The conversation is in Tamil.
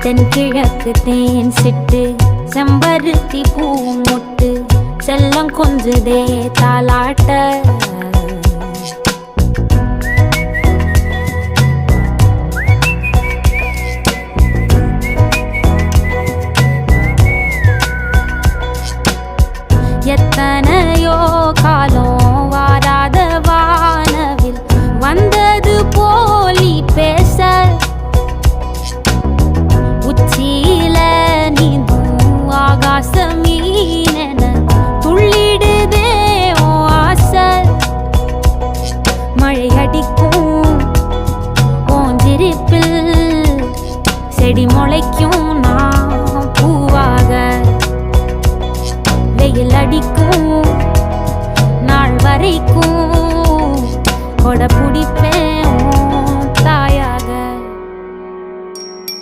தென்கிழக்கு தேன் சிட்டு செம்பருத்தி பூ முட்டு செல்லம் கொஞ்சுதே தாலாட்ட எத்தனையோ காலம் வாராத வானவில் வந்தது போலி பேச உச்சியில நீந்தும் ஆகாச மீனென துள்ளிடுதே ஓ ஆசை மழை அடிக்கும் ஓஞ்சிருப்பில் செடி முளைக்கும் நான் பூவாக வெயில் அடிக்கும் நாள் வரைக்கும் கொடை பிடிப்பேன்